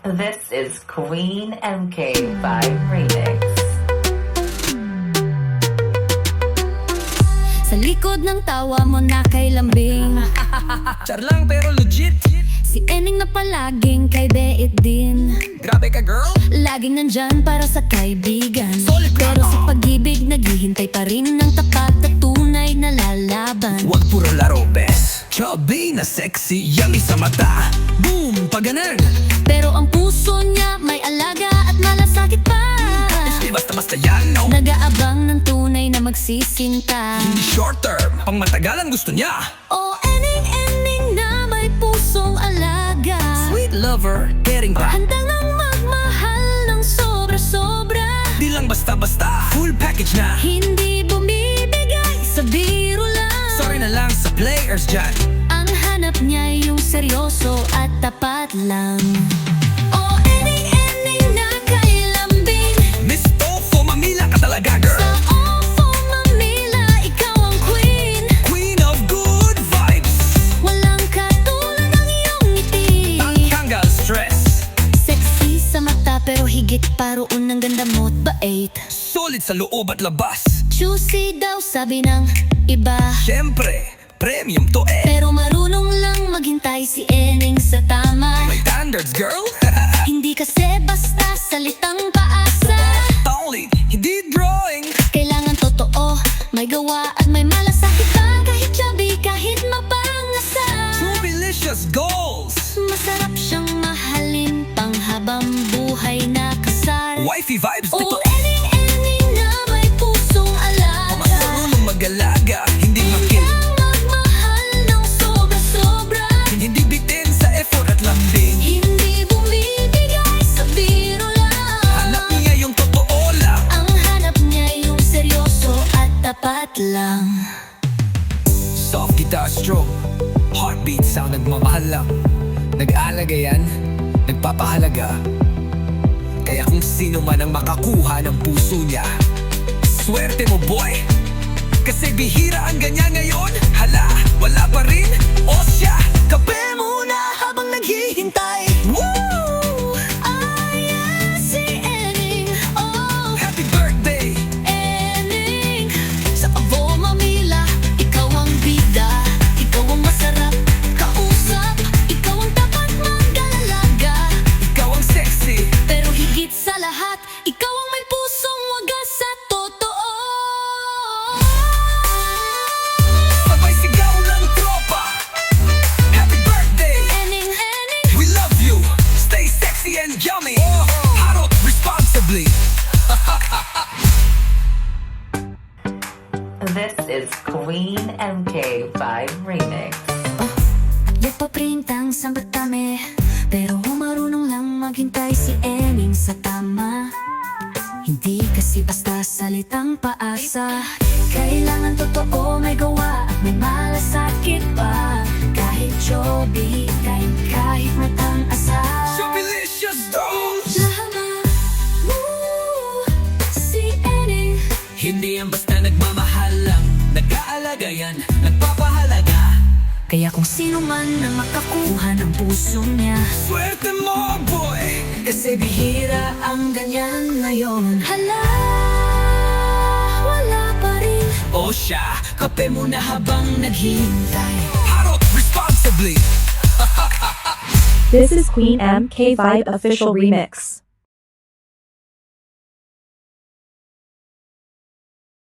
This is Queen MK5 Remix. Sa likod ng tawa mo na kay lambing Char lang pero legit. Si Ening na palaging kay Beit din. Grabe ka girl. Laging nandyan para sa kaibigan. Solid ka. Pero sa pag-ibig naghihintay pa rin ng tapat at tunay na lalaban. Wag puro laro, bes. Chubby na sexy, yummy sa mata. Boom, paganan. Pero ang puso niya may alaga at malasakit pa. Di basta-basta yan, no. Nag-aabang ng tunay na magsisinta. Hindi short term, pang matagalan gusto niya. O Ening na may pusong alaga. Sweet lover, caring pa. Handang nang magmahal ng sobra-sobra. Di lang basta-basta, full package na. Hindi bumibigay sa biro lang. Sorry na lang sa players dyan. Ang hanap niya yung seryoso at tapat lang. O Ening na kay lambing. Miss Ofo, mamila ka talaga, Sa girl. Ofo Mamila, ikaw ang queen. Queen of good vibes. Walang katulad ng iyong ngiti. Tanggal stress. Sexy sa mata pero higit pa roon ng ganda mo't bait. Solid sa loob at labas. Juicy daw sabi ng iba. Siyempre, premium to eh. Pero marunong lang maghintay si Ening sa tama. May standards, girl. Hindi kasi basta salitang paasa. Totally, hindi drawing. Kailangan totoo, may gawa at may malasakit pa. Kahit chubby, kahit mapangasa. True delicious goals. Masarap siyang mahalin panghabang buhay na kasal. Wifey vibes O nito. Ening na may pusong alaga. Marunong mag-alaga, hindi makil. Ang magmahal ng sobra-sobra. Hindi bitin sa effort at lambing. Hindi bumibigay sa biro lang. Hanap niya yung totoo lang. Ang hanap niya yung seryoso at tapat lang. Soft guitar stroke, heartbeat sound, nagmamahal lang. Nag-aalaga yan, nagpapahalaga. Kaya kung sino man ang makakuha ng puso niya, swerte mo boy. Kasi bihira ang ganyan ngayon. Hala, wala pa rin. O siya, kape muna habang naghihintay. Woo! Ayan si Ening, oh Happy birthday! Ening. Sa Avo Mamila, ikaw ang bida. Ikaw ang masarap kausap. Ikaw ang tapat mag-alaga. Ikaw ang sexy. Pero higit sa lahat, ikaw ang may pusong wagas sa totoo. Sabay sigaw ng tropa. Happy birthday! Ening, We love you! Stay sexy and yummy! Harot responsibly! This is Queen MK5 Remix. Yapaprintang sambat kami. Pero marunong lang maghintay si Ening sa tama. Hindi kasi basta salitang paasa. Kailangan totoo, may gawa at may malasakit pa. Kahit chubby, kahit matang asa. Delicious those! Lahama mo si Ening. Hindi yan basta nagmamahal lang. Nag-aalaga yan, nagpapahalaga. Kaya kung sino man ang makakuha ng puso niya, Swerte mo boy! kasi bihira ang ganyan ngayon. Hala, wala pa rin. O siya, kape muna habang naghihintay. Harot responsibly! This is Queen MK5 Official Remix.